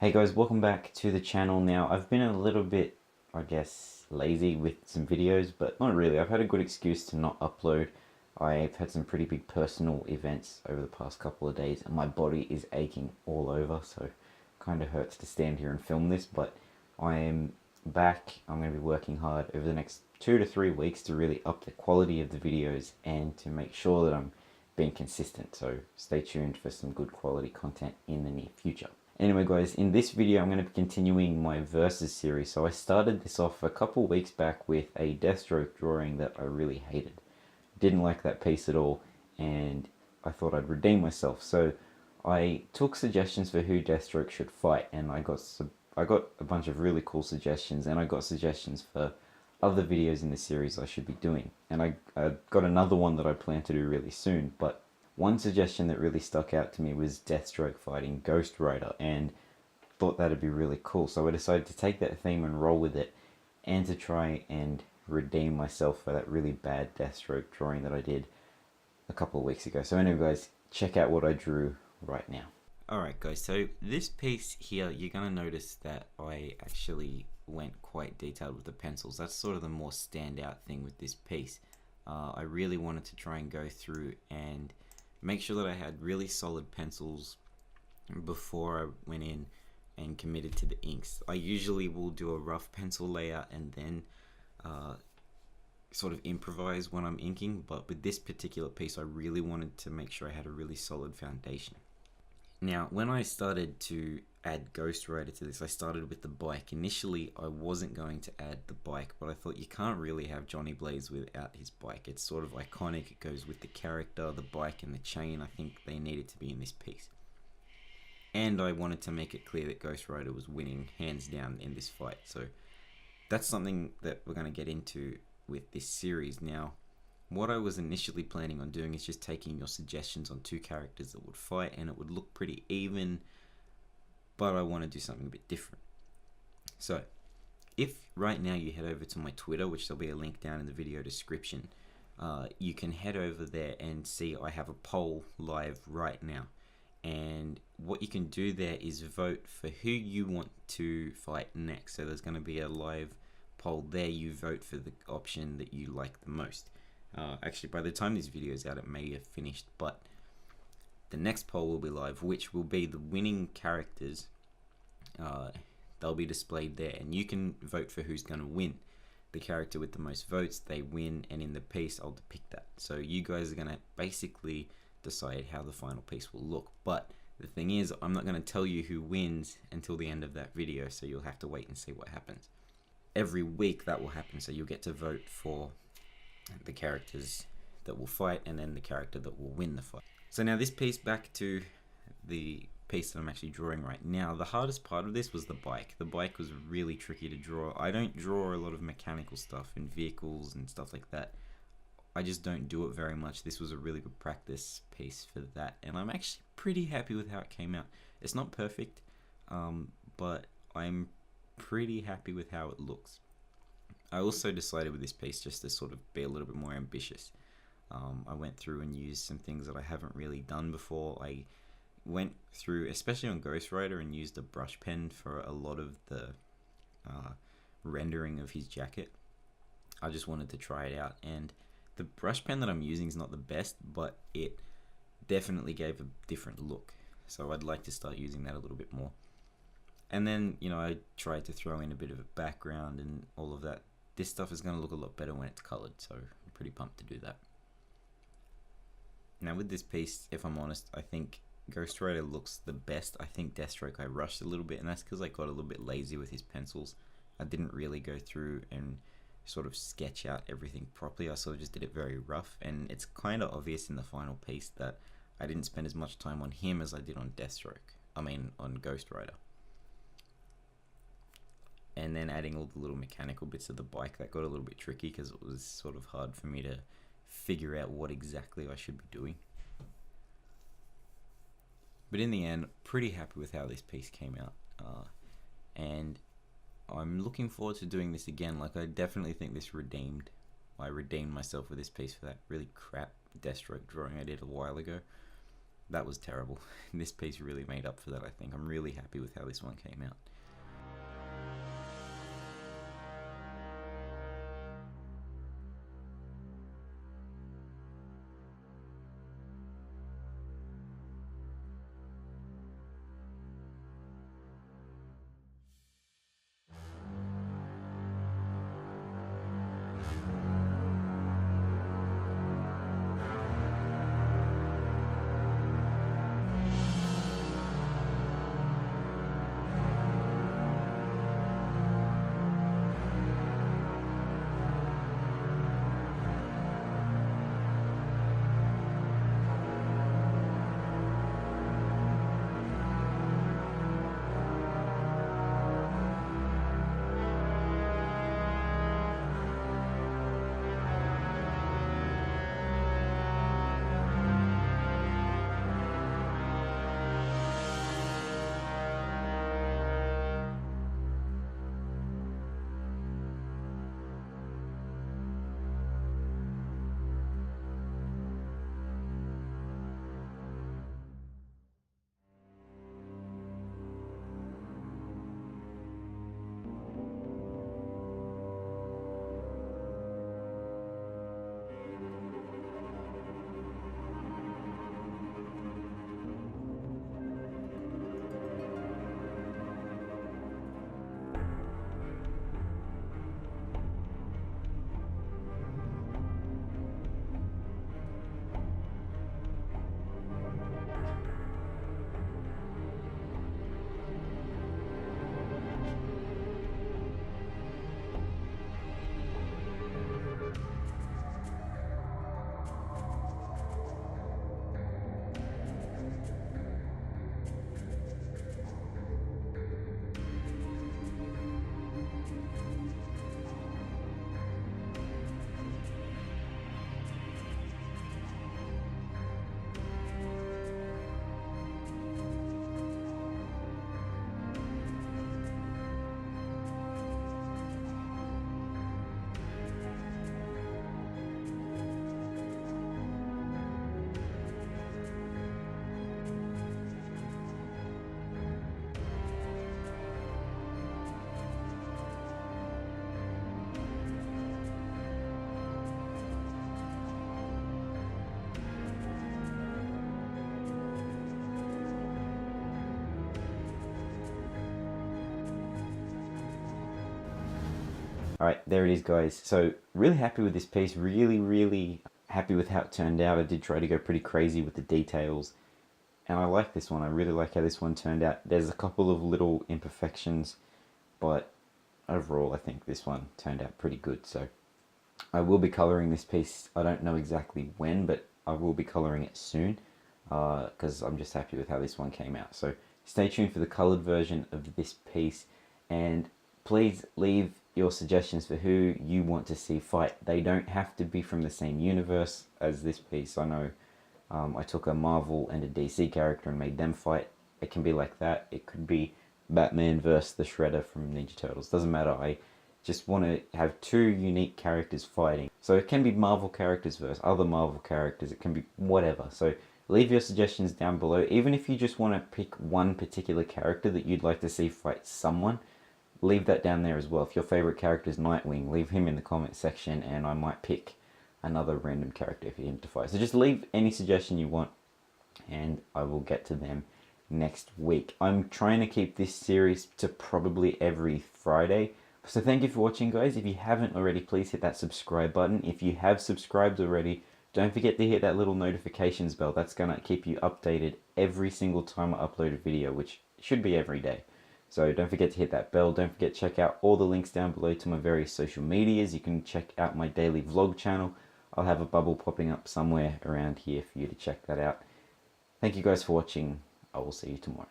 Hey guys, welcome back to the channel. Now, I've been a little bit, I guess, lazy with some videos, but not really. I've had a good excuse to not upload. I've had some pretty big personal events over the past couple of days, and my body is aching all over, so it kind of hurts to stand here and film this, but I am back. I'm going to be working hard over the next 2 to 3 weeks to really up the quality of the videos and to make sure that I'm being consistent, so stay tuned for some good quality content in the near future. Anyway guys, in this video I'm going to be continuing my Versus series. So I started this off a couple weeks back with a Deathstroke drawing that I really hated. Didn't like that piece at all, and I thought I'd redeem myself. So I took suggestions for who Deathstroke should fight, and I got a bunch of really cool suggestions, and I got suggestions for other videos in the series I should be doing. And I got another one that I plan to do really soon, but one suggestion that really stuck out to me was Deathstroke fighting Ghost Rider, and thought that'd be really cool. So I decided to take that theme and roll with it, and to try and redeem myself for that really bad Deathstroke drawing that I did a couple of weeks ago. So anyway guys, check out what I drew right now. Alright guys, so this piece here, you're going to notice that I actually went quite detailed with the pencils. That's sort of the more standout thing with this piece. I really wanted to try and go through and make sure that I had really solid pencils before I went in and committed to the inks. I usually will do a rough pencil layout and then sort of improvise when I'm inking, but with this particular piece I really wanted to make sure I had a really solid foundation. Now, when I started to add Ghost Rider to this, I started with the bike. Initially, I wasn't going to add the bike, but I thought you can't really have Johnny Blaze without his bike. It's sort of iconic. It goes with the character, the bike, and the chain. I think they needed to be in this piece. And I wanted to make it clear that Ghost Rider was winning hands down in this fight. So that's something that we're going to get into with this series. Now, what I was initially planning on doing is just taking your suggestions on two characters that would fight, and it would look pretty even, but I want to do something a bit different. So if right now you head over to my Twitter, which there'll be a link down in the video description, you can head over there and see I have a poll live right now, and what you can do there is vote for who you want to fight next. So there's going to be a live poll there. You vote for the option that you like the most. Actually, by the time this video is out, it may have finished, but the next poll will be live, which will be the winning characters. They'll be displayed there, and you can vote for who's going to win. The character with the most votes, they win, and in the piece, I'll depict that. So you guys are going to basically decide how the final piece will look. But the thing is, I'm not going to tell you who wins until the end of that video, so you'll have to wait and see what happens. Every week that will happen, so you'll get to vote for the characters that will fight, and then the character that will win the fight. So now this piece, back to the piece that I'm actually drawing right now. The hardest part of this was the bike. The bike was really tricky to draw. I don't draw a lot of mechanical stuff and vehicles and stuff like that. I just don't do it very much. This was a really good practice piece for that, and I'm actually pretty happy with how it came out. It's not perfect, but I'm pretty happy with how it looks. I also decided with this piece just to sort of be a little bit more ambitious. I went through and used some things that I haven't really done before. I went through, especially on Ghost Rider, and used a brush pen for a lot of the rendering of his jacket. I just wanted to try it out, and the brush pen that I'm using is not the best, but it definitely gave a different look. So I'd like to start using that a little bit more. And then, you know, I tried to throw in a bit of a background and all of that. This stuff is going to look a lot better when it's colored, so I'm pretty pumped to do that. Now with this piece, if I'm honest, I think Ghost Rider looks the best. I think Deathstroke I rushed a little bit, and that's because I got a little bit lazy with his pencils. I didn't really go through and sort of sketch out everything properly. I sort of just did it very rough, and it's kind of obvious in the final piece that I didn't spend as much time on him as I did on on Ghost Rider. And then adding all the little mechanical bits of the bike, that got a little bit tricky because it was sort of hard for me to figure out what exactly I should be doing. But in the end, pretty happy with how this piece came out, and I'm looking forward to doing this again. Like, I definitely think this I redeemed myself with this piece for that really crap Deathstroke drawing I did a while ago. that was terrible. This piece really made up for that, I think. I'm really happy with how this one came out. Alright, there it is, guys. So, really happy with this piece. Really happy with how it turned out. I did try to go pretty crazy with the details. And I like this one. I really like how this one turned out. There's a couple of little imperfections, but overall I think this one turned out pretty good. So, I will be colouring this piece. I don't know exactly when, but I will be colouring it soon. Because I'm just happy with how this one came out. So, stay tuned for the coloured version of this piece. And please leave your suggestions for who you want to see fight. They don't have to be from the same universe as this piece. I know I took a Marvel and a DC character and made them fight. It can be like that. It could be Batman versus the Shredder from Ninja Turtles. Doesn't matter. I just want to have two unique characters fighting. So it can be Marvel characters versus other Marvel characters. It can be whatever. So leave your suggestions down below. Even if you just want to pick one particular character that you'd like to see fight someone, leave that down there as well. If your favorite character is Nightwing, leave him in the comment section and I might pick another random character for him to fight. So just leave any suggestion you want and I will get to them next week. I'm trying to keep this series to probably every Friday. So thank you for watching, guys. If you haven't already, please hit that subscribe button. If you have subscribed already, don't forget to hit that little notifications bell. That's going to keep you updated every single time I upload a video, which should be every day. So don't forget to hit that bell. Don't forget to check out all the links down below to my various social medias. You can check out my daily vlog channel. I'll have a bubble popping up somewhere around here for you to check that out. Thank you guys for watching. I will see you tomorrow.